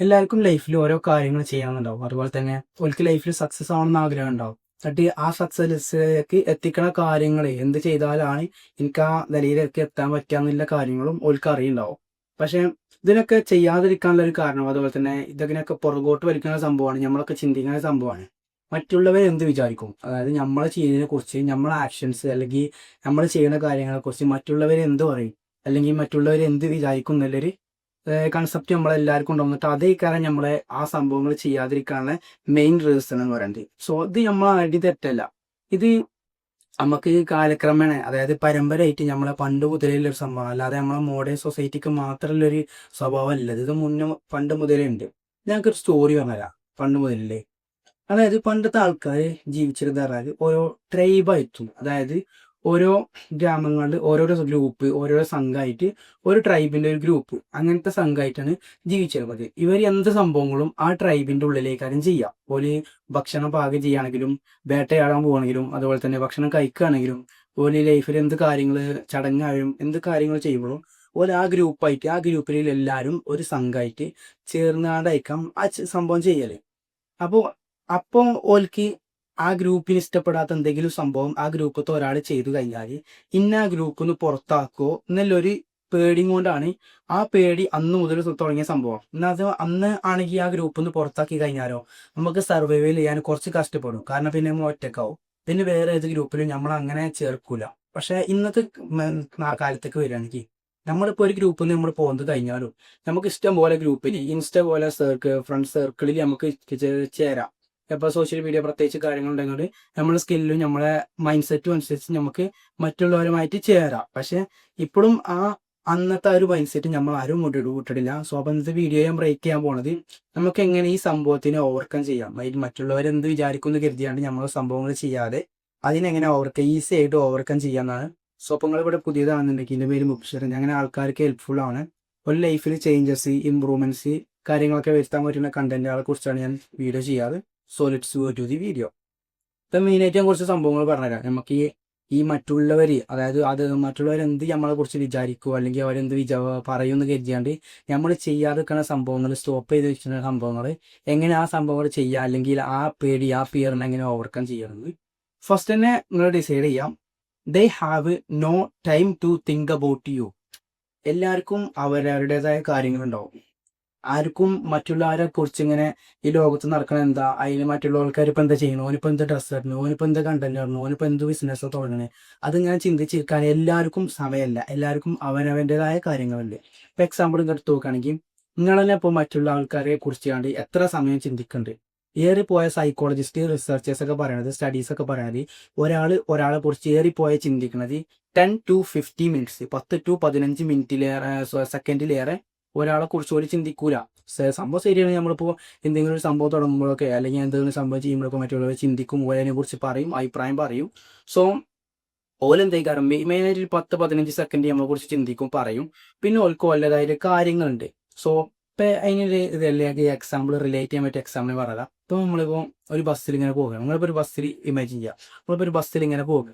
എല്ലാവർക്കും ലൈഫിൽ ഓരോ കാര്യങ്ങൾ ചെയ്യാനുണ്ടാവും. അതുപോലെ തന്നെ ഓൽക്ക് ലൈഫിൽ സക്സസ് ആവണമെന്ന് ആഗ്രഹം ഉണ്ടാവും. എന്നിട്ട് ആ സക്സസ്സിലേക്ക് എത്തിക്കണ കാര്യങ്ങൾ എന്ത് ചെയ്താലാണ് എനിക്ക് ആ നിലയിലേക്ക് എത്താൻ പറ്റുക കാര്യങ്ങളും ഓൽക്ക് അറിയുണ്ടാവും. പക്ഷെ ഇതിനൊക്കെ ചെയ്യാതിരിക്കാനുള്ള ഒരു കാരണം, അതുപോലെ തന്നെ ഇതിനൊക്കെ പുറകോട്ട് വലിക്കുന്ന സംഭവമാണ്, നമ്മളൊക്കെ ചിന്തിക്കുന്ന സംഭവമാണ്. മറ്റുള്ളവർ എന്ത് വിചാരിക്കും, അതായത് നമ്മൾ ചെയ്യുന്നതിനെ കുറിച്ച്, നമ്മളെ ആക്ഷൻസ് അല്ലെങ്കിൽ നമ്മൾ ചെയ്യുന്ന കാര്യങ്ങളെ കുറിച്ച് മറ്റുള്ളവർ എന്ത് പറയും, അല്ലെങ്കിൽ മറ്റുള്ളവർ എന്ത് വിചാരിക്കും എന്നുള്ളൊരു കൺസെപ്റ്റ് നമ്മളെല്ലാവർക്കും ഉണ്ടാവും. എന്നിട്ട് അതേ കാരണം നമ്മളെ ആ സംഭവങ്ങൾ ചെയ്യാതിരിക്കാനുള്ള മെയിൻ റീസൺ എന്ന് പറയുന്നത്. സോ ഇത് നമ്മളെ അടി തെറ്റല്ല. ഇത് നമുക്ക് കാലക്രമേണ, അതായത് പരമ്പരയായിട്ട് നമ്മളെ പണ്ട് മുതലുള്ള ഒരു സംഭവം, അല്ലാതെ നമ്മളെ മോഡേൺ സൊസൈറ്റിക്ക് മാത്രമുള്ളൊരു സ്വഭാവം അല്ല. ഇത് മുന്നേ പണ്ട് മുതലേ ഉണ്ട്. ഞങ്ങൾക്കൊരു സ്റ്റോറി പറഞ്ഞുതരാം. പണ്ട് മുതലേ, അതായത് പണ്ടത്തെ ആൾക്കാർ ജീവിച്ചിരുന്ന പറഞ്ഞാൽ ഓരോ ട്രൈബായിട്ടും, അതായത് ഓരോ ഗ്രാമങ്ങളിൽ ഓരോരോ ഗ്രൂപ്പ്, ഓരോരോ സംഘമായിട്ട്, ഒരു ട്രൈബിന്റെ ഒരു ഗ്രൂപ്പ്, അങ്ങനത്തെ സംഘമായിട്ടാണ് ജീവിച്ചിരുന്നത്. ഇവർ എന്ത് സംഭവങ്ങളും ആ ട്രൈബിന്റെ ഉള്ളിലേക്കാരും ചെയ്യാം. ഓല് ഭക്ഷണം പാകം ചെയ്യുകയാണെങ്കിലും, വേട്ടയാടാൻ പോവുകയാണെങ്കിലും, അതുപോലെ തന്നെ ഭക്ഷണം കഴിക്കുകയാണെങ്കിലും, ഓല് ലൈഫിൽ എന്ത് കാര്യങ്ങൾ, ചടങ്ങായും എന്ത് കാര്യങ്ങൾ ചെയ്യുമ്പോഴും ഓല് ആ ഗ്രൂപ്പായിട്ട്, ആ ഗ്രൂപ്പിൽ എല്ലാവരും ഒരു സംഘമായിട്ട് ചേർന്നാണ്ടായിരിക്കാം ആ സംഭവം ചെയ്യല്. അപ്പോൾ അപ്പോൾ ഓൽക്ക് ആ ഗ്രൂപ്പിന് ഇഷ്ടപ്പെടാത്ത എന്തെങ്കിലും സംഭവം ആ ഗ്രൂപ്പത്തെ ഒരാൾ ചെയ്തു കഴിഞ്ഞാൽ ഇന്ന ആ ഗ്രൂപ്പിൽ നിന്ന് പുറത്താക്കോ എന്നുള്ളൊരു പേടിയും കൊണ്ടാണ്. ആ പേടി അന്ന് മുതൽ തുടങ്ങിയ സംഭവം. എന്നാൽ അത് അന്ന് ആണെങ്കിൽ ആ ഗ്രൂപ്പിൽ നിന്ന് പുറത്താക്കി കഴിഞ്ഞാലോ നമുക്ക് സർവൈവ് ചെയ്യാൻ കുറച്ച് കഷ്ടപ്പെടും. കാരണം പിന്നെ നമ്മൾ ഒറ്റക്കാവും. പിന്നെ വേറെ ഏത് ഗ്രൂപ്പിലും നമ്മൾ അങ്ങനെ ചേർക്കൂല. പക്ഷെ ഇന്നത്തെ കാലത്തേക്ക് വരികയാണെങ്കിൽ നമ്മളിപ്പോൾ ഒരു ഗ്രൂപ്പിൽ നിന്ന് നമ്മൾ പോകുന്നത് കഴിഞ്ഞാലും നമുക്ക് ഇഷ്ടം പോലെ ഗ്രൂപ്പിൽ, ഇൻസ്റ്റ പോലെ ഫ്രണ്ട് സർക്കിളിൽ നമുക്ക് ചേരാം. ഇപ്പോൾ സോഷ്യൽ മീഡിയ പ്രത്യേകിച്ച് കാര്യങ്ങളുണ്ടെങ്കിൽ നമ്മുടെ സ്കില്ലും നമ്മളെ മൈൻഡ് സെറ്റും അനുസരിച്ച് നമുക്ക് മറ്റുള്ളവരുമായിട്ട് ചേരാം. പക്ഷെ ഇപ്പോഴും ആ അന്നത്തെ ഒരു മൈൻഡ് സെറ്റ് നമ്മൾ ആരും വിട്ടിട്ടില്ല. സോ അപ്പം ഇന്നത്തെ വീഡിയോ ഞാൻ ബ്രേക്ക് ചെയ്യാൻ പോണത് നമുക്ക് എങ്ങനെ ഈ സംഭവത്തിനെ ഓവർകം ചെയ്യാം. അതിൽ മറ്റുള്ളവരെന്ത് വിചാരിക്കുന്നു കരുതിയാണ്ട് നമ്മൾ സംഭവങ്ങൾ ചെയ്യാതെ അതിനെങ്ങനെ ഈസി ആയിട്ട് ഓവർകം ചെയ്യാമെന്നാണ്. സോ അപ്പോൾ നിങ്ങളിവിടെ പുതിയതാണെന്നുണ്ടെങ്കിൽ എൻ്റെ പേര് മുബ്ഷറൻ. അങ്ങനെ ആൾക്കാർക്ക് ഹെൽപ്ഫുൾ ആണ്. ഒരു ലൈഫിൽ ചേഞ്ചസ്, ഇമ്പ്രൂവ്മെന്റ്സ്, കാര്യങ്ങളൊക്കെ വരുത്താൻ പറ്റുന്ന കണ്ടന്റുകളെ കുറിച്ചാണ് ഞാൻ വീഡിയോ ചെയ്യാറ്. So let's go to the video. ഇപ്പം മെയിനായിട്ട് ഞാൻ കുറച്ച് സംഭവങ്ങൾ പറഞ്ഞുതരാം. നമുക്ക് ഈ മറ്റുള്ളവർ, അതായത് അത് മറ്റുള്ളവർ എന്ത് നമ്മളെ കുറിച്ച് വിചാരിക്കുമോ അല്ലെങ്കിൽ അവരെന്ത് പറയുമെന്ന് കരുതിയാണ്ട് നമ്മൾ ചെയ്യാതിരിക്കുന്ന സംഭവങ്ങൾ, സ്റ്റോപ്പ് ചെയ്ത് വെച്ചിരുന്ന സംഭവങ്ങൾ, എങ്ങനെ ആ സംഭവങ്ങൾ ചെയ്യുക, അല്ലെങ്കിൽ ആ പേടി, ആ ഫിയറിനെ എങ്ങനെ ഓവർകം ചെയ്യണമെന്ന് ഫസ്റ്റ് തന്നെ നിങ്ങൾ ഡിസൈഡ് ചെയ്യാം. They have no time to think about you. എല്ലാവർക്കും അവരവരുടേതായ കാര്യങ്ങളുണ്ടാവും. ആർക്കും മറ്റുള്ളവരെ കുറിച്ച് ഇങ്ങനെ ഈ ലോകത്ത് നടക്കണ എന്താ, അതിന് മറ്റുള്ള ആൾക്കാർ ഇപ്പം എന്താ ചെയ്യണു, ഓനിപ്പോൾ എന്ത് ഡ്രസ്സ് ഇടണു, ഓനിപ്പോൾ എന്താ കണ്ടന്റ് ഇടണു, ഓനിപ്പോൾ എന്ത് ബിസിനസ് തുടങ്ങണേ, അതിങ്ങനെ ചിന്തിച്ചിരിക്കാൻ എല്ലാവർക്കും സമയമല്ല. എല്ലാവർക്കും അവനവൻ്റെതായ കാര്യങ്ങളുണ്ട്. ഇപ്പം എക്സാമ്പിൾ ഇങ്ങോട്ട് നോക്കുകയാണെങ്കിൽ നിങ്ങൾ തന്നെ ഇപ്പോൾ മറ്റുള്ള ആൾക്കാരെ കുറിച്ച് കണ്ട് എത്ര സമയം ചിന്തിക്കുന്നുണ്ട്. ഏറിപ്പോയ സൈക്കോളജിസ്റ്റ്, റിസർച്ചേഴ്സ് ഒക്കെ പറയണത്, സ്റ്റഡീസ് ഒക്കെ പറയണത്, ഒരാളെ കുറിച്ച് ഏറിപ്പോയ ചിന്തിക്കുന്നത് 10 to 15 minutes, 10 to 15 മിനിറ്റിലേറെ സെക്കൻഡിലേറെ ഒരാളെ കുറിച്ച് പോലും ചിന്തിക്കൂല. സംഭവം ശരിയാണ്. നമ്മളിപ്പോൾ എന്തെങ്കിലും ഒരു സംഭവം തുടങ്ങുമ്പോഴൊക്കെ അല്ലെങ്കിൽ എന്തെങ്കിലും സംഭവം ചെയ്യുമ്പോഴൊക്കെ മറ്റുള്ളവർ ചിന്തിക്കും, ഓരതിനെ കുറിച്ച് പറയും, അഭിപ്രായം പറയും. സോ ഓലെന്തേക്കാരം മെയിനായിട്ട് ഒരു 10-15 സെക്കൻഡ് നമ്മളെ കുറിച്ച് ചിന്തിക്കും, പറയും. പിന്നെ ഓൽക്ക് ഓലതായ കാര്യങ്ങളുണ്ട്. സോ ഇപ്പം അതിനൊരു ഇതല്ലെങ്കിൽ എക്സാമ്പിൾ റിലേറ്റ് ചെയ്യാൻ പറ്റിയ എക്സാമ്പിൾ പറയാം. ഇപ്പോൾ നമ്മളിപ്പോൾ ഒരു ബസ്സിൽ ഇങ്ങനെ പോകുക, നമ്മളിപ്പോൾ ഒരു ബസ്സിൽ ഇമാജിൻ ചെയ്യുക, നമ്മളിപ്പോൾ ഒരു ബസ്സിൽ ഇങ്ങനെ പോകുക,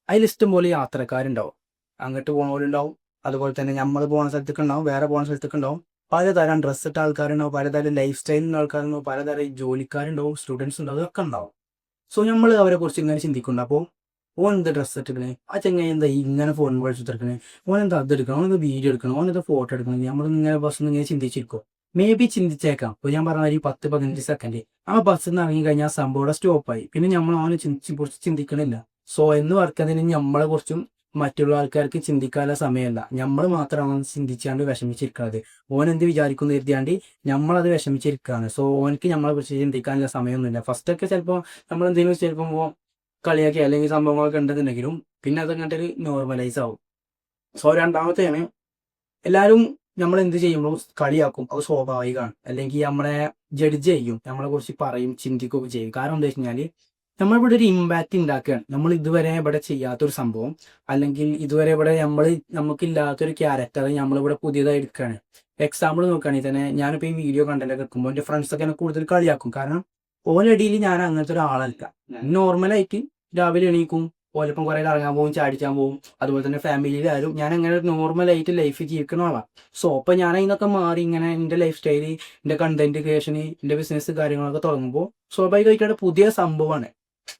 അതിൽ ഇഷ്ടം പോലെ യാത്രക്കാരുണ്ടാവും. അങ്ങോട്ട് പോകണവരുണ്ടാവും, അതുപോലെ തന്നെ നമ്മൾ പോകുന്ന സ്ഥലത്തൊക്കെ ഉണ്ടാവും, വേറെ പോകുന്ന സ്ഥലത്തൊക്കെ ഉണ്ടാവും. പലതരം ഡ്രസ്സ് ഇട്ട ആൾക്കാരുണ്ടാവും, പലതരം ലൈഫ് സ്റ്റൈലിലുള്ള ആൾക്കാരുണ്ടാവും, പലതരം ജോലിക്കാരുണ്ടാവും, സ്റ്റുഡൻസ് ഉണ്ടാവും, ഇതൊക്കെ ഉണ്ടാവും. സോ നമ്മൾ അവരെ കുറിച്ച് ഇങ്ങനെ ചിന്തിക്കുന്നുണ്ട്. അപ്പോൾ ഓൻ എന്താ ഡ്രസ്സ് ഇട്ടിക്കണേ, ആ ചെങ്ങായി എന്താ ഇങ്ങനെ ഫോൺ വിളിച്ചെടുക്കണേ, ഓൻ എന്താ അത് എടുക്കണം, ഓൻ എന്താ വീഡിയോ എടുക്കണം, ഓൻ എന്താ ഫോട്ടോ എടുക്കണം, നമ്മൾ ഇങ്ങനെ ബസ്സിൽ നിന്ന് ഇങ്ങനെ ചിന്തിച്ചിരിക്കും. മേ ബി ചിന്തിച്ചേക്കാം. ഇപ്പോൾ ഞാൻ പറഞ്ഞ ഒരു 10-15 സെക്കൻഡ് ആ ബസ്സിൽ നിന്ന് ഇറങ്ങി കഴിഞ്ഞാൽ ആ സംഭവം സ്റ്റോപ്പായി. പിന്നെ നമ്മൾ അവനെ കുറിച്ച് ചിന്തിക്കണില്ല. സോ എന്ന് പറഞ്ഞതിന് നമ്മളെ കുറിച്ചും മറ്റുള്ള ആൾക്കാർക്ക് ചിന്തിക്കാനുള്ള സമയമല്ല. നമ്മൾ മാത്രമാണ് ചിന്തിച്ചാണ്ട് വിഷമിച്ചിരിക്കുന്നത്. ഓൻ എന്ത് വിചാരിക്കുന്നു കരുതിയാണ്ട് നമ്മളത് വിഷമിച്ചിരിക്കുകയാണ്. സോ ഓനക്ക് നമ്മളെ കുറിച്ച് ചിന്തിക്കാനുള്ള സമയമൊന്നുമില്ല. ഫസ്റ്റൊക്കെ ചിലപ്പോൾ നമ്മൾ എന്തെങ്കിലും ചിലപ്പോൾ കളിയാക്കി അല്ലെങ്കിൽ സംഭവങ്ങളൊക്കെ ഉണ്ടെന്നുണ്ടെങ്കിലും പിന്നെ അത് അങ്ങോട്ടൊരു നോർമലൈസ് ആവും. സോ രണ്ടാമത്തെയാണ്, എല്ലാവരും നമ്മൾ എന്ത് ചെയ്യുമ്പോൾ കളിയാക്കും, അത് സ്വാഭാവികമാണ്. അല്ലെങ്കിൽ നമ്മളെ ജഡ്ജ് ചെയ്യും, നമ്മളെ കുറിച്ച് പറയും, ചിന്തിക്കുകയൊക്കെ ചെയ്യും. കാരണം എന്താ വെച്ച് കഴിഞ്ഞാൽ നമ്മളിവിടെ ഒരു ഇമ്പാക്റ്റ് ഉണ്ടാക്കുകയാണ്. നമ്മൾ ഇതുവരെ ഇവിടെ ചെയ്യാത്തൊരു സംഭവം, അല്ലെങ്കിൽ ഇതുവരെ ഇവിടെ നമുക്കില്ലാത്തൊരു ക്യാരക്ടർ നമ്മളിവിടെ പുതിയതായി എടുക്കുകയാണ്. എക്സാമ്പിൾ നോക്കുകയാണെങ്കിൽ തന്നെ ഞാനിപ്പോൾ ഈ വീഡിയോ കണ്ടന്റ് എടുക്കുമ്പോൾ എൻ്റെ ഫ്രണ്ട്സൊക്കെ എന്നെ കൂടുതൽ കളിയാക്കും. കാരണം ഓലടിയിൽ ഞാൻ അങ്ങനത്തെ ഒരാളല്ല. നോർമലായിട്ട് രാവിലെ എണീക്കും, ഓലപ്പം കുറെ കറങ്ങാൻ പോകും, ചാടിച്ചാൻ പോകും. അതുപോലെ തന്നെ ഫാമിലിയിലായാലും ഞാൻ അങ്ങനെ ഒരു നോർമലായിട്ട് ലൈഫ് ജീവിക്കുന്ന ആളാണ്. സോ അപ്പോൾ ഞാൻ അതിനൊക്കെ മാറി ഇങ്ങനെ എൻ്റെ ലൈഫ് സ്റ്റൈല്, എൻ്റെ കണ്ടന്റ് ക്രിയേഷന്, എൻ്റെ ബിസിനസ് കാര്യങ്ങളൊക്കെ തുടങ്ങുമ്പോൾ സ്വാഭാവികമായിട്ട് അവിടെ പുതിയ സംഭവമാണ്.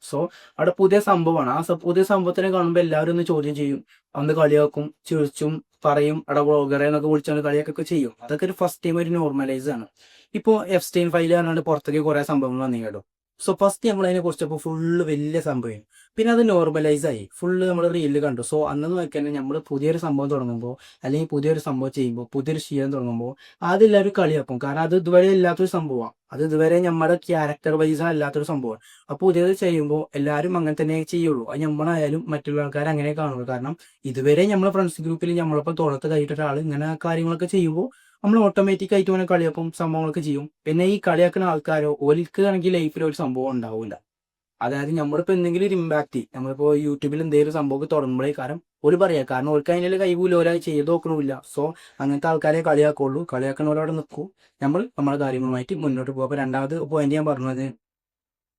സോ അവിടെ പുതിയ സംഭവമാണ്. പുതിയ സംഭവത്തിനെ കാണുമ്പോൾ എല്ലാവരും ഒന്ന് ചോദ്യം ചെയ്യും, അന്ന് കളിയാക്കും, ചിരിച്ചും പറയും, അവിടെ വ്ളോഗറെ എന്നൊക്കെ വിളിച്ചാണ് കളിയാക്കൊക്കെ ചെയ്യും. അതൊക്കെ ഒരു ഫസ്റ്റ് ടൈം ഒരു നോർമലൈസ് ആണ്. ഇപ്പോൾ എഫ്സ്റ്റൈൻ ഫയൽ പറഞ്ഞാൽ പുറത്തേക്ക് കുറേ സംഭവങ്ങൾ വന്നു കേട്ടോ. സോ ഫസ്റ്റ് നമ്മൾ അതിനെ കുറിച്ചപ്പോൾ ഫുള്ള് വലിയ സംഭവം, പിന്നെ അത് നോർമലൈസ് ആയി, ഫുള്ള് നമ്മൾ റീലിൽ കണ്ടു. സോ അന്ന് നോക്കിയാൽ നമ്മൾ പുതിയൊരു സംഭവം തുടങ്ങുമ്പോൾ അല്ലെങ്കിൽ പുതിയൊരു സംഭവം ചെയ്യുമ്പോൾ, പുതിയൊരു ശീലം തുടങ്ങുമ്പോൾ അതെല്ലാവരും കളിയാക്കും. കാരണം അത് ഇതുവരെ ഇല്ലാത്തൊരു സംഭവമാണ്, അത് ഇതുവരെ നമ്മുടെ ക്യാരക്ടർ വൈസ് അല്ലാത്തൊരു സംഭവമാണ്. അപ്പോൾ പുതിയത് ചെയ്യുമ്പോൾ എല്ലാവരും അങ്ങനെ തന്നെ ചെയ്യുള്ളൂ. അത് നമ്മളായാലും മറ്റുള്ള ആൾക്കാർ അങ്ങനെ കാണുള്ളൂ. കാരണം ഇതുവരെ നമ്മളെ ഫ്രണ്ട്സ് ഗ്രൂപ്പിൽ നമ്മളിപ്പോൾ തോളത്ത് കൈയിട്ട ഒരാൾ ഇങ്ങനെ കാര്യങ്ങളൊക്കെ ചെയ്യുമ്പോൾ നമ്മൾ ഓട്ടോമാറ്റിക് ആയിട്ട് അവനെ കളിയാക്കും, സംഭവങ്ങളൊക്കെ ചെയ്യും. പിന്നെ ഈ കളിയാക്കുന്ന ആൾക്കാരോ ഓൽക്ക് ആണെങ്കിൽ ലൈഫിൽ ഒരു സംഭവം ഉണ്ടാവില്ല. അതായത് നമ്മളിപ്പോൾ എന്തെങ്കിലും ഒരു ഇമ്പാക്ട്, നമ്മളിപ്പോൾ യൂട്യൂബിൽ എന്തെങ്കിലും സംഭവം തുടങ്ങുമ്പോഴേ കാരണം ഒരു പറയാം, കാരണം ഓർക്ക് അതിനുള്ള കഴിവില്ല, ഒരാൾ ചെയ്ത് നോക്കണമില്ല. സോ അങ്ങനത്തെ ആൾക്കാരെ കളിയാക്കുള്ളൂ, കളിയാക്കണവരവിടെ നിൽക്കൂ, നമ്മൾ നമ്മുടെ കാര്യങ്ങളുമായിട്ട് മുന്നോട്ട് പോകും. അപ്പോൾ രണ്ടാമത് പോയിന്റ് ഞാൻ പറഞ്ഞത്,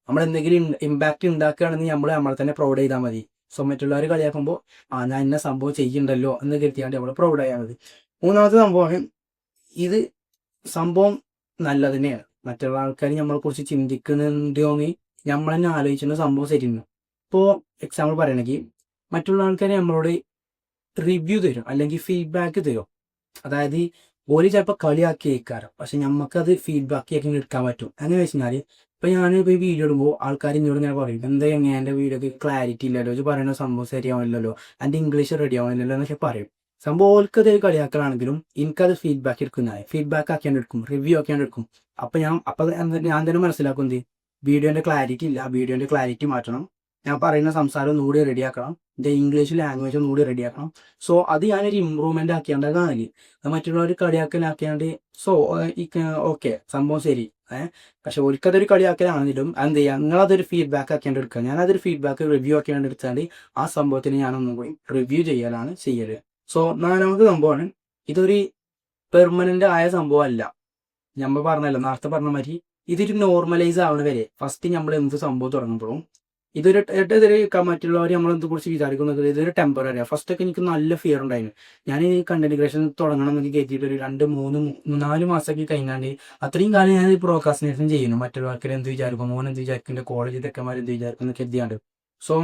നമ്മൾ എന്തെങ്കിലും ഇമ്പാക്ട് ഉണ്ടാക്കുകയാണെങ്കിൽ നമ്മളെ തന്നെ പ്രൗഡ് ചെയ്താൽ മതി. സോ മറ്റുള്ളവർ കളിയാക്കുമ്പോൾ ഞാൻ ഇന്ന സംഭവം ചെയ്യുന്നുണ്ടല്ലോ എന്ന് കരുതിയാണ്ട് നമ്മൾ പ്രൗഡ് ചെയ്യാൽ മതി. മൂന്നാമത്തെ സംഭവം, ഇത് സംഭവം നല്ല തന്നെയാണ്. മറ്റുള്ള ആൾക്കാർ നമ്മളെ കുറിച്ച് ചിന്തിക്കുന്നുണ്ടോയെങ്കിൽ നമ്മൾ തന്നെ ആലോചിക്കുന്ന സംഭവം ശരിയാണ്. ഇപ്പോൾ എക്സാമ്പിൾ പറയണമെങ്കിൽ മറ്റുള്ള ആൾക്കാർ നമ്മളോട് റിവ്യൂ തരും അല്ലെങ്കിൽ ഫീഡ്ബാക്ക് തരും. അതായത് ഓര് ചിലപ്പോൾ കളിയാക്കി കേൾക്കാറ്, പക്ഷെ നമുക്കത് ഫീഡ്ബാക്ക് ആക്കി എടുക്കാൻ പറ്റും. അങ്ങനെ വെച്ച് കഴിഞ്ഞാൽ ഇപ്പം ഞാനിപ്പോൾ ഈ വീഡിയോ ഇടുമ്പോൾ ആൾക്കാർ എന്നോട് ഇങ്ങനെ പറയും, എന്താ എങ്ങനെ എൻ്റെ വീഡിയോക്ക് ക്ലാരിറ്റി ഇല്ലല്ലോ, ഇത് പറയുന്ന സംഭവം ശരിയാവില്ലല്ലോ, എൻ്റെ ഇംഗ്ലീഷ് റെഡി ആവുന്നില്ലല്ലോ എന്നൊക്കെ പറയും. സംഭവം ഓൽക്കത് കളിയാക്കലാണെങ്കിലും എനിക്കത് ഫീഡ്ബാക്ക് എടുക്കുന്നതായി, ഫീഡ്ബാക്ക് ആക്കിയാണ്ട് എടുക്കും, റിവ്യൂ ആക്കിയാണ്ട് എടുക്കും. അപ്പം ഞാൻ തന്നെ മനസ്സിലാക്കും എന്ത്, വീഡിയോൻ്റെ ക്ലാരിറ്റി ഇല്ല, വീഡിയോൻ്റെ ക്ലാരിറ്റി മാറ്റണം, ഞാൻ പറയുന്ന സംസാരം ഒന്നുകൂടി റെഡിയാക്കണം, എൻ്റെ ഇംഗ്ലീഷ് ലാംഗ്വേജ് ഒന്നുകൂടി റെഡിയാക്കണം. സോ അത് ഞാനൊരു ഇമ്പ്രൂവ്മെൻ്റ് ആക്കിയാണ്ടാണെങ്കിൽ മറ്റുള്ളവർ കളിയാക്കലാക്കിയാണ്ട് സോ ഓക്കെ സംഭവം ശരി. പക്ഷെ ഒരിക്കലതൊരു കളിയാക്കലാണെങ്കിലും എന്ത് ചെയ്യുക, നിങ്ങളതൊരു ഫീഡ്ബാക്ക് ആക്കിയാണ്ട് എടുക്കുക. ഞാനതൊരു ഫീഡ്ബാക്ക് റിവ്യൂ ആക്കിയാണ്ട് എടുത്താണ്ട് ആ സംഭവത്തിന് ഞാനൊന്നും കൂടി റിവ്യൂ ചെയ്യലാണ് ചെയ്യല്. സോ നാലാമത്തെ സംഭവമാണ്, ഇതൊരു പെർമനന്റ് ആയ സംഭവമല്ല. നമ്മൾ പറഞ്ഞല്ലോ നേരത്തെ പറഞ്ഞ മാതിരി, ഇതൊരു നോർമലൈസ് ആവണ വരെ ഫസ്റ്റ് നമ്മൾ എന്ത് സംഭവം തുടങ്ങുമ്പോഴും ഇതൊരു മറ്റുള്ളവർ നമ്മളെന്ത് കുറിച്ച് വിചാരിക്കുന്നത് ഇതൊരു ടെമ്പററിയാണ്. ഫസ്റ്റ് ഒക്കെ എനിക്ക് നല്ല ഫിയർ ഉണ്ടായിരുന്നു. ഞാൻ ഈ കണ്ടന്റ് ക്രിയേഷൻ തുടങ്ങണം എന്നൊക്കെ കയറ്റിയിട്ട് ഒരു 2-3-4 മാസമൊക്കെ കഴിഞ്ഞാണ്ട് അത്രയും കാലം ഞാൻ പ്രോക്രാസ്റ്റിനേഷൻ ചെയ്യുന്നു. മറ്റുള്ള ആൾക്കാർ എന്ത് വിചാരിക്കും, മോൻ എന്ത് വിചാരിക്കും, എൻ്റെ കോളേജ് തെക്കന്മാർ എന്ത് വിചാരിക്കും എന്നൊക്കെ എത്തിയാണ്ട്. സോ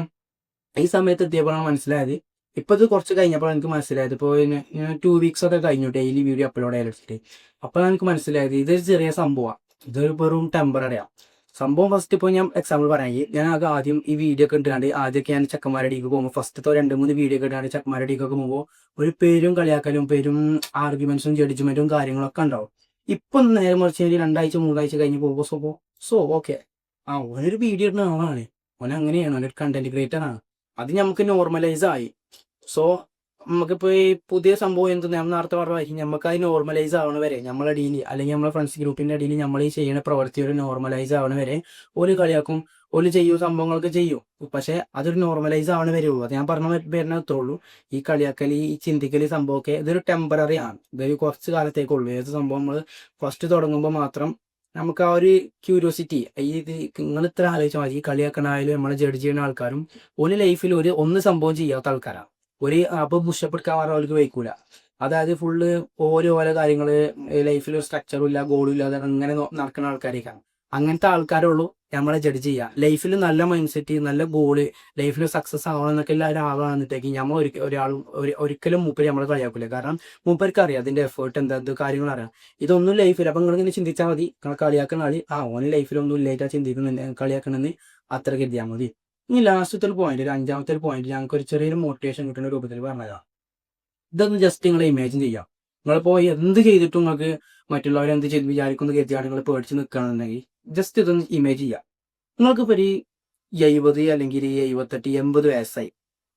ഈ സമയത്ത് എത്തിയപ്പോഴാണ് മനസ്സിലായത്, ഇപ്പം ഇത് കുറച്ച് കഴിഞ്ഞപ്പോൾ എനിക്ക് മനസ്സിലായത്, ഇപ്പോൾ 2 വീക്സ് ഒക്കെ കഴിഞ്ഞു ഡെയിലി വീഡിയോ അപ്ലോഡ് ചെയ്യാൻ. അപ്പോൾ എനിക്ക് മനസ്സിലായത് ഇതൊരു ചെറിയ സംഭവമാണ്, ഇതൊരു വെറും ടെമ്പററിയാണ് സംഭവം. ഫസ്റ്റ് ഇപ്പോൾ ഞാൻ എക്സാമ്പിൾ പറയാമെങ്കിൽ, ഞാൻ ആദ്യം ഈ വീഡിയോ ഒക്കെ ഇട്ടാണ്ട് ആദ്യമൊക്കെ ഞാൻ ചെക്കന്മാരുടെ അടിക്ക് പോകുമ്പോൾ ഫസ്റ്റത്തെ 2-3 വീഡിയോ ഒക്കെ ഇട്ടാണ്ട് ചെക്കന്മാരുടെ അടിക്കൊക്കെ പോകുമ്പോൾ ഒരു പേരും കളിയാക്കലും പേരും ആർഗ്യുമെന്റ്സും ജഡ്ജ്മെന്റും കാര്യങ്ങളൊക്കെ ഉണ്ടാവും. ഇപ്പം നേരെ മറിച്ച് 2-3 ആഴ്ച കഴിഞ്ഞ് പോകുമ്പോൾ ഓക്കെ, ഓനൊരു വീഡിയോ ഇടുന്ന ആളാണ്, ഓൻ അങ്ങനെയാണ്, ഓനൊരു കണ്ടന്റ് ക്രിയേറ്റർ ആണ്, അത് നമുക്ക് നോർമലൈസ് ആയി. സോ നമുക്കിപ്പോൾ ഈ പുതിയ സംഭവം എന്ത് ഞാൻ നേരത്തെ പറഞ്ഞാൽ നമുക്ക് അത് നോർമലൈസ് ആവണ വരെ നമ്മളെ ഇടയിൽ അല്ലെങ്കിൽ നമ്മളെ ഫ്രണ്ട്സ് ഗ്രൂപ്പിൻ്റെ ഇടയിൽ നമ്മൾ ഈ ചെയ്യുന്ന പ്രവൃത്തി ഒരു നോർമലൈസ് ആവണ വരെ ഒരു കളിയാക്കും, ഒരു ചെയ്യും, സംഭവങ്ങളൊക്കെ ചെയ്യും. പക്ഷേ അതൊരു നോർമലൈസ് ആവണ വരെ ഉള്ളൂ. അത് ഞാൻ പറഞ്ഞ പേരിനെ അത്രയുള്ളൂ. ഈ കളിയാക്കൽ, ഈ ചിന്തിക്കൽ സംഭവമൊക്കെ ഇതൊരു ടെമ്പററി ആണ്, ഇതൊരു കുറച്ച് കാലത്തേക്കുള്ളൂ. ഏത് സംഭവം നമ്മൾ ഫസ്റ്റ് തുടങ്ങുമ്പോൾ മാത്രം നമുക്ക് ആ ഒരു ക്യൂരിയോസിറ്റി, ഇത് നിങ്ങൾ ഇത്ര ആലോചിച്ചാൽ മതി, ഈ കളിയാക്കണായാലും നമ്മളെ ജഡ്ജ് ചെയ്യുന്ന ആൾക്കാരും ഒരു ലൈഫിൽ ഒന്ന് സംഭവം ചെയ്യാത്ത ആൾക്കാരാണ്. അപ്പോൾ പുഷപ്പ് എടുക്കാൻ പറഞ്ഞാൽ അവർക്ക് വയ്ക്കൂല. അതായത് ഫുള്ള് ഓരോ കാര്യങ്ങൾ, ലൈഫിൽ ഒരു സ്ട്രക്ചറും ഇല്ല, ഗോളും ഇല്ലാതെ അങ്ങനെ നടക്കുന്ന ആൾക്കാരേക്കാണ്. അങ്ങനത്തെ ആൾക്കാരുള്ളൂ നമ്മളെ ജഡ്ജ് ചെയ്യുക. ലൈഫിൽ നല്ല മൈൻഡ് സെറ്റ്, നല്ല ഗോള്, ലൈഫിൽ സക്സസ് ആവണം എന്നൊക്കെ എല്ലാ ഒരാളാണെന്നിട്ടേക്ക് നമ്മൾ ഒരിക്കലും മൂപ്പര് നമ്മളെ കളിയാക്കില്ല. കാരണം മൂപ്പർക്ക് അറിയാം അതിൻ്റെ എഫേർട്ട് എന്താ, കാര്യങ്ങൾ അറിയാം. ഇതൊന്നും ലൈഫിൽ അപ്പം നിങ്ങളിങ്ങനെ ചിന്തിച്ചാൽ മതി, കളിയാക്കുന്ന ആളി ഓന് ലൈഫിലൊന്നും ഇല്ലായിട്ടാ ചിന്തിക്കുന്നുണ്ട്, കളിയാക്കണമെന്ന് അത്ര കരുതിയാൽ മതി. ഇനി ലാസ്റ്റത്തെ ഒരു പോയിന്റ്, ഒരു അഞ്ചാമത്തെ ഒരു പോയിന്റ്, ഞങ്ങൾക്ക് ഒരു ചെറിയൊരു മോട്ടിവേഷൻ കിട്ടുന്ന രൂപത്തിൽ പറഞ്ഞതാണ്. ഇതൊന്ന് ജസ്റ്റ് നിങ്ങൾ ഇമാജിൻ ചെയ്യാം. നിങ്ങളിപ്പോൾ എന്ത് ചെയ്തിട്ടും നിങ്ങൾക്ക് മറ്റുള്ളവരെ എന്ത് ചെയ്ത് വിചാരിക്കുന്ന കരുതിയാണ് നിങ്ങൾ പേടിച്ച് നിൽക്കുകയാണെന്നുണ്ടെങ്കിൽ ജസ്റ്റ് ഇതൊന്ന് ഇമേജ് ചെയ്യുക. നിങ്ങൾക്കിപ്പോൾ ഒരു 70 അല്ലെങ്കിൽ 78-80 വയസ്സായി,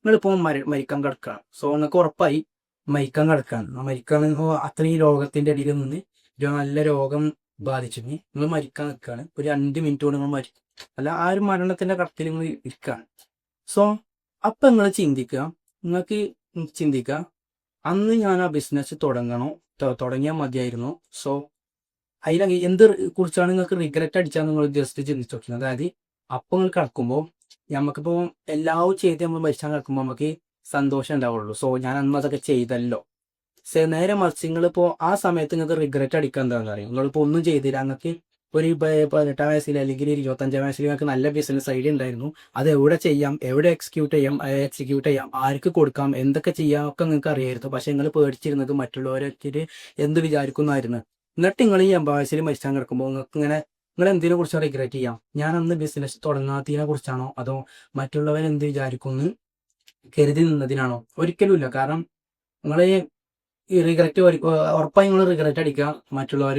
നിങ്ങളിപ്പോൾ മരിക്കാൻ കിടക്കുകയാണ്. സോ നിങ്ങൾക്ക് ഉറപ്പായി മരിക്കാൻ കിടക്കുകയാണ്. മരിക്കാൻ അത്രയും രോഗത്തിൻ്റെ ഇടയിൽ നിന്ന് ഒരു നല്ല രോഗം ബാധിച്ചിട്ട് നിങ്ങൾ മരിക്കാൻ നിൽക്കുകയാണ്. ഒരു 2 മിനിറ്റ് കൊണ്ട് നിങ്ങൾ മരിക്കും, അല്ല ആ ഒരു മരണത്തിൻ്റെ കടത്തിൽ നിങ്ങൾ ഇരിക്കുകയാണ്. സോ അപ്പം നിങ്ങൾ നിങ്ങൾക്ക് ചിന്തിക്കുക, അന്ന് ഞാൻ ആ ബിസിനസ് തുടങ്ങിയാൽ മതിയായിരുന്നു. സോ അതിൽ എന്ത് കുറിച്ചാണ് നിങ്ങൾക്ക് റിഗ്രറ്റ് അടിച്ചാൽ നിങ്ങൾ ജസ്റ്റ് ചിന്തിച്ചു നോക്കുന്നത്. അതായത് അപ്പം നിങ്ങൾ കിടക്കുമ്പോൾ നമുക്കിപ്പോൾ എല്ലാം ചെയ്ത് നമ്മൾ മരിച്ചാൽ കിടക്കുമ്പോൾ നമുക്ക് സന്തോഷം ഉണ്ടാവുള്ളൂ. സോ ഞാൻ അന്ന് അതൊക്കെ ചെയ്തല്ലോ. നേരെ മറിച്ച് നിങ്ങളിപ്പോൾ ആ സമയത്ത് നിങ്ങൾക്ക് റിഗ്രറ്റ് അടിക്കാൻ എന്താണെന്ന് അറിയും. നിങ്ങളിപ്പോൾ ഒന്നും ചെയ്തില്ല, നിങ്ങൾക്ക് ഒരു 18 വയസ്സിൽ അല്ലെങ്കിൽ 25 വയസ്സിൽ നിങ്ങൾക്ക് നല്ല ബിസിനസ് ഐഡിയ ഉണ്ടായിരുന്നു. അത് എവിടെ ചെയ്യാം, എവിടെ എക്സിക്യൂട്ട് ചെയ്യാം, ആർക്ക് കൊടുക്കാം, എന്തൊക്കെ ചെയ്യാം ഒക്കെ നിങ്ങൾക്ക് അറിയായിരുന്നു. പക്ഷെ നിങ്ങൾ പേടിച്ചിരുന്നത് മറ്റുള്ളവരൊക്കെ എന്ത് വിചാരിക്കുന്നതായിരുന്നു. എന്നിട്ട് നിങ്ങൾ ഈ 80 വയസ്സിൽ മരിച്ചാൽ കിടക്കുമ്പോൾ നിങ്ങൾക്ക് ഇങ്ങനെ നിങ്ങൾ എന്തിനെ കുറിച്ച് റിഗ്രറ്റ് ചെയ്യാം? ഞാൻ അന്ന് ബിസിനസ് തുടങ്ങാത്തതിനെ കുറിച്ചാണോ അതോ മറ്റുള്ളവർ എന്ത് വിചാരിക്കുമെന്ന് കരുതി നിന്നതിനാണോ? ഒരിക്കലും ഇല്ല. കാരണം നിങ്ങൾ ഈ റിഗ്രറ്റ് ഉറപ്പായി നിങ്ങൾ റിഗ്രറ്റ് അടിക്കുക മറ്റുള്ളവർ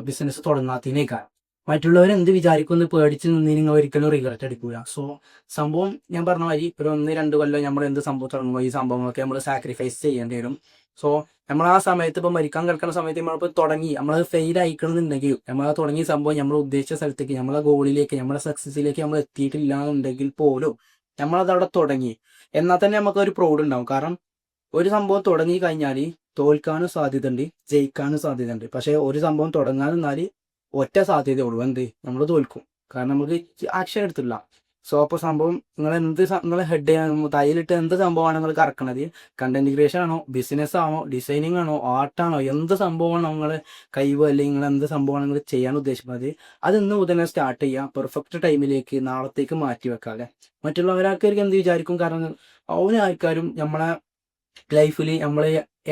ബിസിനസ് തുടങ്ങാത്തതിനേക്കാൾ. മറ്റുള്ളവർ എന്ത് വിചാരിക്കുമെന്ന് പേടിച്ച് നിന്ന് നിങ്ങൾ ഒരിക്കലും റിഗ്രറ്റ് അടിക്കൂല. സോ സംഭവം ഞാൻ പറഞ്ഞ മാതിരി ഒരു 1-2 കൊല്ലം നമ്മൾ എന്ത് സംഭവം തുടങ്ങുമ്പോൾ ഈ സംഭവങ്ങളൊക്കെ നമ്മൾ സാക്രിഫൈസ് ചെയ്യേണ്ടി വരും. സോ നമ്മൾ ആ സമയത്ത് ഇപ്പോൾ മരിക്കാൻ കിടക്കുന്ന സമയത്ത് നമ്മളിപ്പോൾ തുടങ്ങി നമ്മളത് ഫെയിൽ ആയിക്കണമെന്നുണ്ടെങ്കിൽ നമ്മൾ തുടങ്ങിയ സംഭവം നമ്മൾ ഉദ്ദേശിച്ച സ്ഥലത്തേക്ക് നമ്മളെ ഗോളിലേക്ക് നമ്മളെ സക്സസിലേക്ക് നമ്മൾ എത്തിയിട്ടില്ല എന്നുണ്ടെങ്കിൽ പോലും നമ്മളത് അവിടെ തുടങ്ങി എന്നാൽ തന്നെ നമുക്ക് ഒരു പ്രൗഡ് ഉണ്ടാവും. കാരണം ഒരു സംഭവം തുടങ്ങി കഴിഞ്ഞാൽ തോൽക്കാനും സാധ്യതയുണ്ട്, ജയിക്കാനും സാധ്യതയുണ്ട്. പക്ഷെ ഒരു സംഭവം തുടങ്ങാനെന്നാൽ ഒറ്റ സാധ്യതയുള്ളൂ, എന്ത് നമ്മൾ തോൽക്കും. കാരണം നമുക്ക് ആക്ഷൻ എടുത്തില്ല. സോ അപ്പോൾ സംഭവം നിങ്ങളെ ഹെഡ് തയ്യിലിട്ട് എന്ത് സംഭവമാണ് നിങ്ങൾ കറക്കണത്? കണ്ടന്റ് ക്രിയേഷൻ ആണോ, ബിസിനസ് ആണോ, ഡിസൈനിങ് ആണോ, ആർട്ടാണോ, എന്ത് സംഭവമാണ് നിങ്ങൾ കഴിവ് അല്ലെങ്കിൽ നിങ്ങൾ എന്ത് സംഭവമാണ് നിങ്ങൾ ചെയ്യാൻ ഉദ്ദേശിക്കുന്നത് അത് ഇന്ന് മുതൽ സ്റ്റാർട്ട് ചെയ്യുക. പെർഫെക്റ്റ് ടൈമിലേക്ക് നാളത്തേക്ക് മാറ്റി വെക്കാതെ മറ്റുള്ളവരാൾക്കാർക്ക് എന്ത് വിചാരിക്കും? കാരണം ആൾക്കാരും നമ്മളെ ലൈഫിൽ നമ്മൾ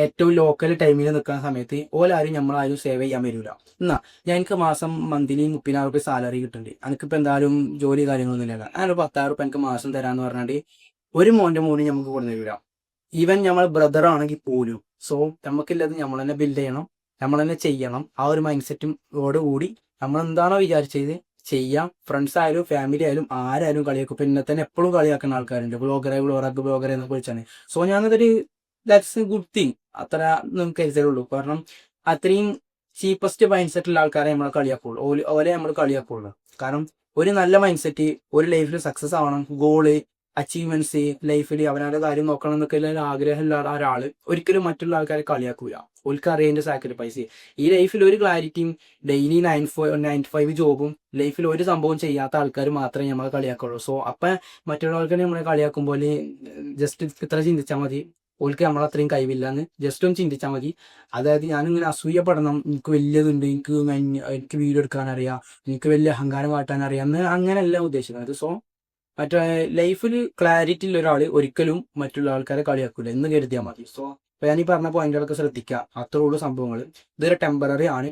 ഏറ്റവും ലോക്കൽ ടൈമിൽ നിൽക്കുന്ന സമയത്ത് ഓലാരും നമ്മളാരും സേവ് ചെയ്യാൻ വരില്ല. എന്നാ ഞങ്ങൾക്ക് മാസം മന്ത്ലി 30,000 റുപ്യ സാലറി കിട്ടുന്നുണ്ട്, എനിക്കിപ്പോൾ എന്തായാലും ജോലി കാര്യങ്ങളൊന്നും ഇല്ല, അങ്ങനെ 10,000 റുപ്യ എനിക്ക് മാസം തരാമെന്ന് പറഞ്ഞാൽ ഒരു മോൻ്റെ മൂന്ന് നമുക്ക് കൊടുന്നു തരില്ല. ഈവൻ നമ്മൾ ബ്രദർ ആണെങ്കിൽ പോലും. സോ നമുക്കില്ലത് നമ്മൾ തന്നെ ബിൽഡ് ചെയ്യണം, നമ്മൾ തന്നെ ചെയ്യണം. ആ ഒരു മൈൻഡ് സെറ്റും കൂടി നമ്മൾ എന്താണോ വിചാരിച്ചത് ചെയ്യാം. ഫ്രണ്ട്സ് ആയാലും ഫാമിലി ആയാലും ആരായാലും കളിയാക്കും. പിന്നെ തന്നെ എപ്പോഴും കളിയാക്കുന്ന ആൾക്കാരുണ്ട്, ബ്ലോഗർ എന്നൊക്കെ വിളിച്ചാണ്. സോ ഞാനതൊരു ദാറ്റ്സ് എ ഗുഡ് തിങ്. അത്ര നമുക്ക് കരുതലുള്ളൂ. കാരണം അത്രയും ചീപ്പസ്റ്റ് മൈൻഡ് സെറ്റുള്ള ആൾക്കാരെ നമ്മൾ കളിയാക്കുള്ളൂ, ഓലെ നമ്മൾ കളിയാക്കുള്ളൂ. കാരണം ഒരു നല്ല മൈൻഡ് സെറ്റ്, ഒരു ലൈഫിൽ സക്സസ് ആവണം, ഗോള് അച്ചീവ്മെന്റ്സ്, ലൈഫിൽ അവനവരുടെ കാര്യം നോക്കണം എന്നൊക്കെ ആഗ്രഹമുള്ള ഒരാൾ ഒരിക്കലും മറ്റുള്ള ആൾക്കാരെ കളിയാക്കൂല. ഓൽക്ക് അറിയേണ്ട സാക്രിഫൈസ് ഈ ലൈഫിൽ ഒരു ക്ലാരിറ്റിയും ഡെയിലി 9 to 5 ജോബും ലൈഫിൽ ഒരു സംഭവം ചെയ്യാത്ത ആൾക്കാർ മാത്രമേ നമ്മൾ കളിയാക്കുള്ളൂ. സോ അപ്പം മറ്റുള്ളവർക്ക് നമ്മളെ കളിയാക്കുമ്പോൾ ജസ്റ്റ് ഇത്ര ചിന്തിച്ചാൽ മതി, ഓൽക്ക് നമ്മളത്രയും കഴിവില്ലാന്ന് ജസ്റ്റ് ഒന്ന് ചിന്തിച്ചാൽ മതി. അതായത് ഞാനിങ്ങനെ അസൂയപ്പെടണം, എനിക്ക് വലിയതുണ്ട്, എനിക്ക് വീഡിയോ എടുക്കാനറിയാം, എനിക്ക് വലിയ അഹങ്കാരം കാട്ടാൻ അറിയാം എന്ന് അങ്ങനെയല്ല ഉദ്ദേശിക്കുന്നത്. സോ മറ്റേ ലൈഫിൽ ക്ലാരിറ്റി ഉള്ള ഒരാൾ ഒരിക്കലും മറ്റുള്ള ആൾക്കാരെ കളിയാക്കൂല എന്ന് കരുതിയാൽ മതി. സോ അപ്പോൾ ഞാൻ ഈ പറഞ്ഞ പോയിന്റുകളൊക്കെ ശ്രദ്ധിക്കുക. അത്രേ ഉള്ളൂ സംഭവങ്ങൾ. ഇതൊരു ടെമ്പററി ആണ്.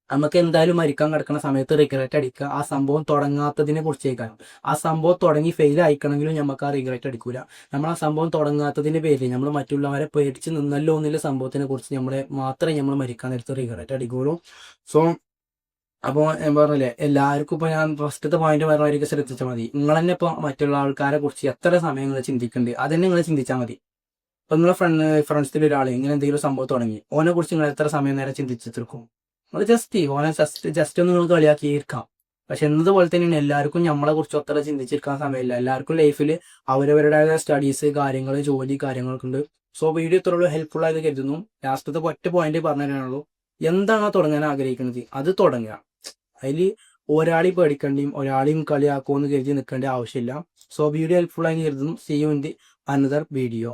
നമുക്ക് എന്തായാലും മരിക്കാൻ കിടക്കുന്ന സമയത്ത് റിഗ്രറ്റ് അടിക്കുക ആ സംഭവം തുടങ്ങാത്തതിനെ കുറിച്ചേക്കാണ്. ആ സംഭവം തുടങ്ങി ഫെയിൽ ആയിക്കണമെങ്കിലും നമുക്ക് ആ റിഗ്രറ്റ് അടിക്കൂല. നമ്മൾ ആ സംഭവം തുടങ്ങാത്തതിന്റെ പേരിൽ നമ്മൾ മറ്റുള്ളവരെ പേടിച്ച് നിന്നല്ലോ എന്നുള്ള സംഭവത്തിനെ കുറിച്ച് മാത്രമേ നമ്മൾ മരിക്കാൻ നേരത്ത് റിഗ്രറ്റ് അടിക്കുള്ളൂ. സോ അപ്പോൾ ഞാൻ പറഞ്ഞില്ലേ, എല്ലാവർക്കും ഇപ്പോൾ ഞാൻ ഫസ്റ്റത്തെ പോയിന്റ് പറഞ്ഞവരൊക്കെ ശ്രദ്ധിച്ചാൽ മതി. നിങ്ങൾ തന്നെ ഇപ്പോൾ മറ്റുള്ള ആൾക്കാരെ കുറിച്ച് എത്ര സമയം നിങ്ങൾ ചിന്തിക്കുന്നുണ്ട് അതന്നെ നിങ്ങൾ ചിന്തിച്ചാൽ മതി. ഇപ്പം നിങ്ങളെ ഫ്രണ്ട്സിൽ ഒരാൾ ഇങ്ങനെ എന്തെങ്കിലും സംഭവം തുടങ്ങി, ഓനെ കുറിച്ച് നിങ്ങൾ എത്ര സമയം നേരം ചിന്തിച്ചിരിക്കും? നമ്മൾ ഓനെ ജസ്റ്റ് ഒന്ന് നിങ്ങൾ കളിയാക്കിയിരിക്കാം. പക്ഷെ എന്നതുപോലെ തന്നെയാണ് എല്ലാവർക്കും നമ്മളെ കുറിച്ച് അത്ര ചിന്തിച്ചിരിക്കാൻ സമയമില്ല. എല്ലാവർക്കും ലൈഫിൽ അവരവരുടേതായ സ്റ്റഡീസ് കാര്യങ്ങൾ ജോലി കാര്യങ്ങളൊക്കെ ഉണ്ട്. സോ വീഡിയോ ഇത്രയുള്ളൂ, ഹെൽപ്ഫുൾ ആയത് കരുതുന്നു. ലാസ്റ്റത്തെ ഒറ്റ പോയിന്റ് പറഞ്ഞു തരാനുള്ളൂ, എന്താണോ തുടങ്ങാൻ ആഗ്രഹിക്കുന്നത് അത് തുടങ്ങുക. അതിൽ ഒരാളെയും പേടിക്കേണ്ടിയും ഒരാളെയും കളിയാക്കുമെന്ന് കരുതി നിൽക്കേണ്ട ആവശ്യമില്ല. സോ വീഡിയോ ഹെൽപ്ഫുൾ ആയി കരുതുന്നു. See you in the another video.